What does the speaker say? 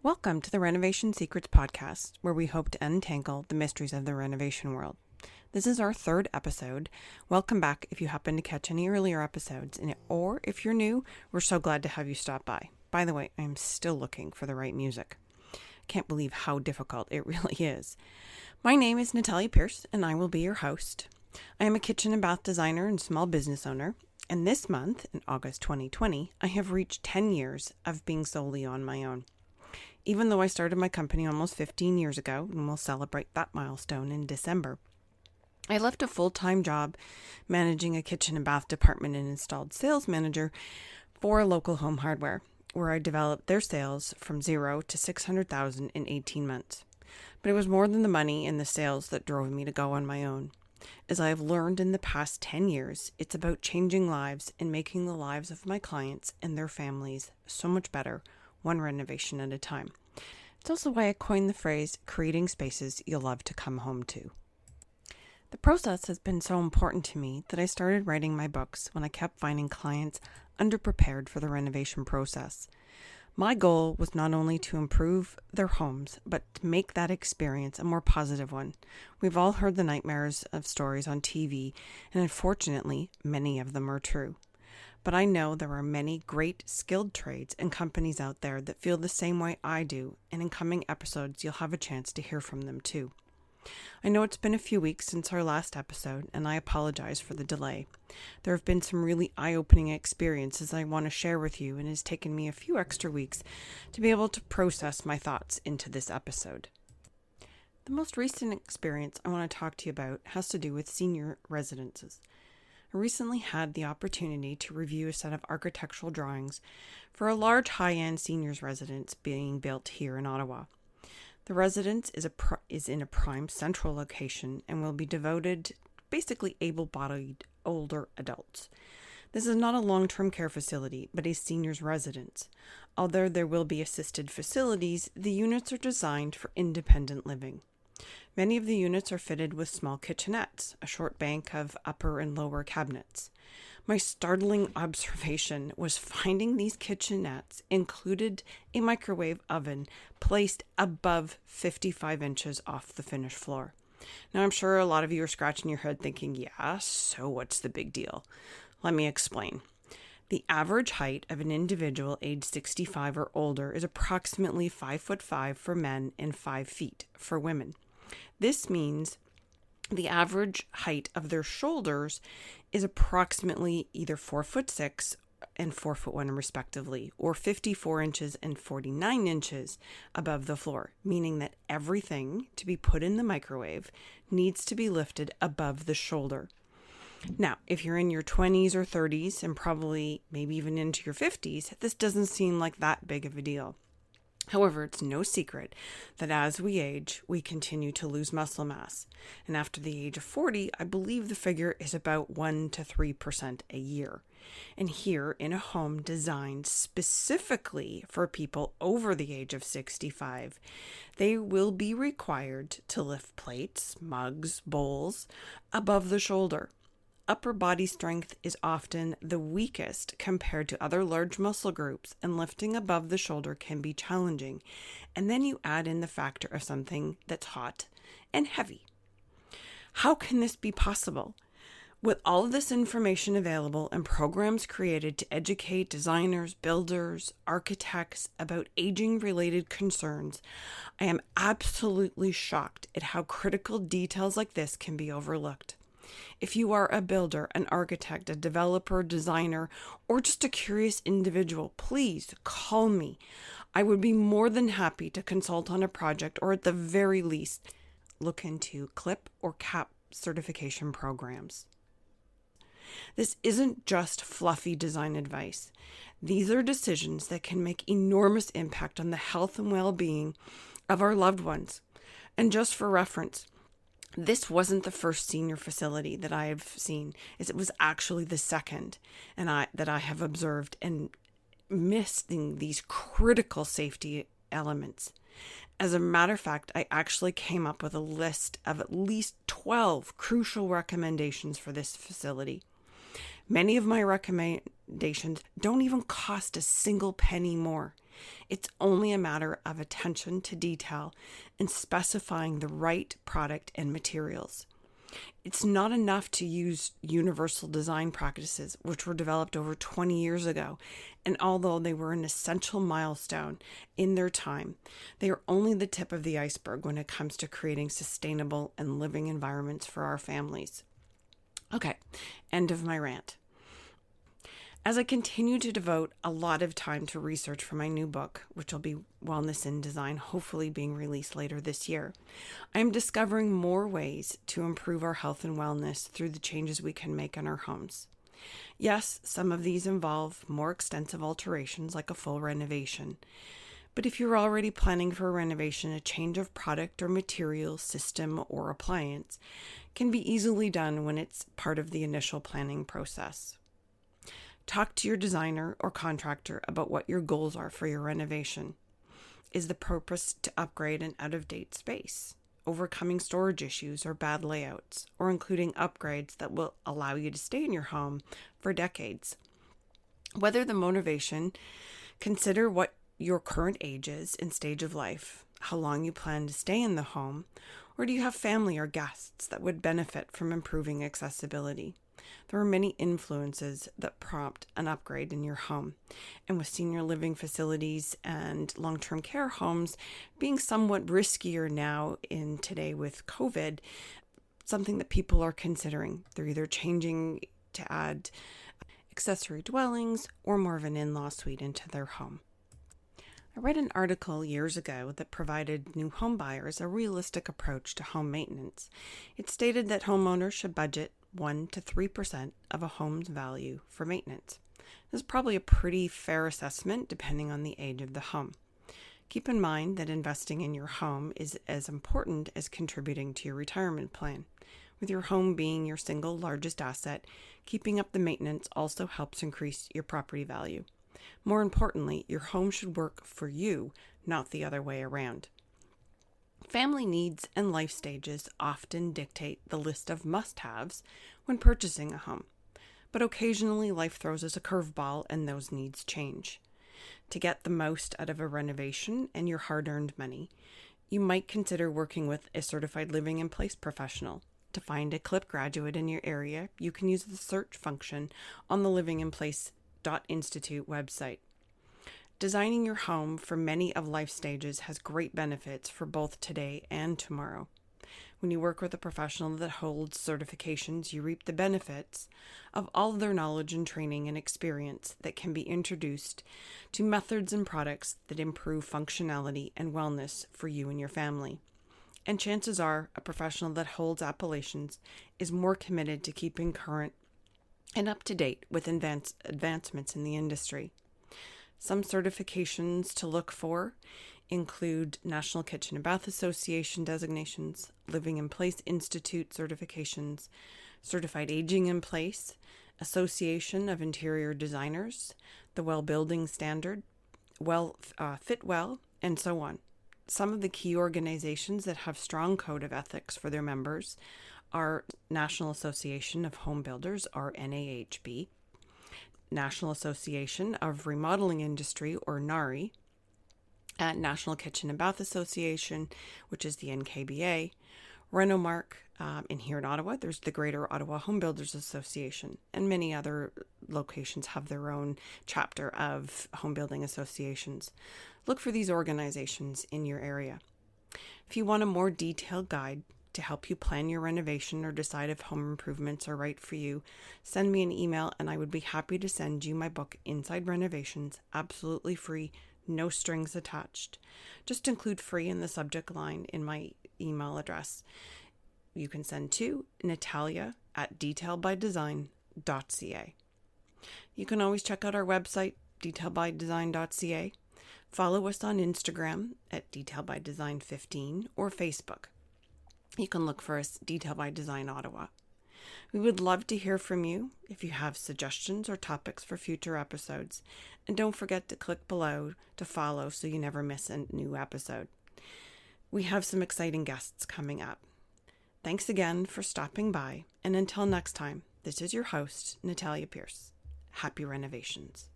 Welcome to the Renovation Secrets podcast, where we hope to untangle the mysteries of the renovation world. This is our third episode. Welcome back if you happen to catch any earlier episodes, or if you're new, we're so glad to have you stop by. By the way, I'm still looking for the right music. Can't believe how difficult it really is. My name is Natalia Pierce, and I will be your host. I am a kitchen and bath designer and small business owner, and this month, in August 2020, I have reached 10 years of being solely on my own. Even though I started my company almost 15 years ago, and we'll celebrate that milestone in December, I left a full-time job managing a kitchen and bath department and installed sales manager for a local home hardware, where I developed their sales from 0 to 600,000 in 18 months. But it was more than the money and the sales that drove me to go on my own. As I have learned in the past 10 years, it's about changing lives and making the lives of my clients and their families so much better, one renovation at a time. It's also why I coined the phrase, creating spaces you'll love to come home to. The process has been so important to me that I started writing my books when I kept finding clients underprepared for the renovation process. My goal was not only to improve their homes, but to make that experience a more positive one. We've all heard the nightmares of stories on TV, and unfortunately, many of them are true. But I know there are many great skilled trades and companies out there that feel the same way I do, and in coming episodes, you'll have a chance to hear from them too. I know it's been a few weeks since our last episode, and I apologize for the delay. There have been some really eye-opening experiences I want to share with you, and it has taken me a few extra weeks to be able to process my thoughts into this episode. The most recent experience I want to talk to you about has to do with senior residences. I recently had the opportunity to review a set of architectural drawings for a large high-end seniors residence being built here in Ottawa. The residence is in a prime central location and will be devoted basically able-bodied older adults. This is not a long-term care facility, but a seniors residence. Although there will be assisted facilities, the units are designed for independent living. Many of the units are fitted with small kitchenettes, a short bank of upper and lower cabinets. My startling observation was finding these kitchenettes included a microwave oven placed above 55 inches off the finished floor. Now, I'm sure a lot of you are scratching your head thinking, yeah, so what's the big deal? Let me explain. The average height of an individual aged 65 or older is approximately 5'5" for men and 5 feet for women. This means the average height of their shoulders is approximately either 4'6" and 4'1" respectively, or 54 inches and 49 inches above the floor, meaning that everything to be put in the microwave needs to be lifted above the shoulder. Now, if you're in your 20s or 30s and probably maybe even into your 50s, this doesn't seem like that big of a deal. However, it's no secret that as we age, we continue to lose muscle mass. And after the age of 40, I believe the figure is about 1 to 3% a year. And here, in a home designed specifically for people over the age of 65, they will be required to lift plates, mugs, bowls above the shoulder. Upper body strength is often the weakest compared to other large muscle groups, and lifting above the shoulder can be challenging. And then you add in the factor of something that's hot and heavy. How can this be possible? With all of this information available and programs created to educate designers, builders, architects about aging-related concerns, I am absolutely shocked at how critical details like this can be overlooked. If you are a builder, an architect, a developer, designer, or just a curious individual, please call me. I would be more than happy to consult on a project, or at the very least, look into CLIP or CAP certification programs. This isn't just fluffy design advice. These are decisions that can make enormous impact on the health and well-being of our loved ones. And just for reference, this wasn't the first senior facility that I have seen. It was actually the second that I have observed and missing these critical safety elements. As a matter of fact, I actually came up with a list of at least 12 crucial recommendations for this facility. Many of my recommendations don't even cost a single penny more. It's only a matter of attention to detail and specifying the right product and materials. It's not enough to use universal design practices, which were developed over 20 years ago, and although they were an essential milestone in their time, they are only the tip of the iceberg when it comes to creating sustainable and living environments for our families. Okay, end of my rant. As I continue to devote a lot of time to research for my new book, which will be Wellness in Design, hopefully being released later this year, I am discovering more ways to improve our health and wellness through the changes we can make in our homes. Yes, some of these involve more extensive alterations like a full renovation. But if you're already planning for a renovation, a change of product or material, system, or appliance can be easily done when it's part of the initial planning process. Talk to your designer or contractor about what your goals are for your renovation. Is the purpose to upgrade an out-of-date space, overcoming storage issues or bad layouts, or including upgrades that will allow you to stay in your home for decades? Whether the motivation, consider what your current age is and stage of life, how long you plan to stay in the home, or do you have family or guests that would benefit from improving accessibility? There are many influences that prompt an upgrade in your home. And with senior living facilities and long-term care homes being somewhat riskier now in today with COVID, something that people are considering. They're either changing to add accessory dwellings or more of an in-law suite into their home. I read an article years ago that provided new home buyers a realistic approach to home maintenance. It stated that homeowners should budget 1 to 3% of a home's value for maintenance. This is probably a pretty fair assessment depending on the age of the home. Keep in mind that investing in your home is as important as contributing to your retirement plan. With your home being your single largest asset, keeping up the maintenance also helps increase your property value. More importantly, your home should work for you, not the other way around. Family needs and life stages often dictate the list of must-haves when purchasing a home, but occasionally life throws us a curveball and those needs change. To get the most out of a renovation and your hard-earned money, you might consider working with a certified living in place professional. To find a CLIP graduate in your area, you can use the search function on the Living in Place Institute website. Designing your home for many of life stages has great benefits for both today and tomorrow. When you work with a professional that holds certifications, you reap the benefits of all of their knowledge and training and experience that can be introduced to methods and products that improve functionality and wellness for you and your family. And chances are a professional that holds appellations is more committed to keeping current and up to date with advancements in the industry. Some certifications to look for include National Kitchen and Bath Association designations, Living in Place Institute certifications, Certified Aging in Place, Association of Interior Designers, the Well Building Standard, Fitwell, and so on. Some of the key organizations that have strong code of ethics for their members are National Association of Home Builders, or NAHB, National Association of Remodeling Industry, or NARI, National Kitchen and Bath Association, which is the NKBA, Renomark, and here in Ottawa, there's the Greater Ottawa Home Builders Association, and many other locations have their own chapter of home building associations. Look for these organizations in your area. If you want a more detailed guide to help you plan your renovation or decide if home improvements are right for you, send me an email and I would be happy to send you my book, Inside Renovations, absolutely free, no strings attached. Just include free in the subject line in my email address. You can send to natalia@detailbydesign.ca. You can always check out our website, detailbydesign.ca. Follow us on Instagram at detailbydesign15 or Facebook. You can look for us, Detail by Design Ottawa. We would love to hear from you if you have suggestions or topics for future episodes. And don't forget to click below to follow so you never miss a new episode. We have some exciting guests coming up. Thanks again for stopping by. And until next time, this is your host, Natalia Pierce. Happy renovations.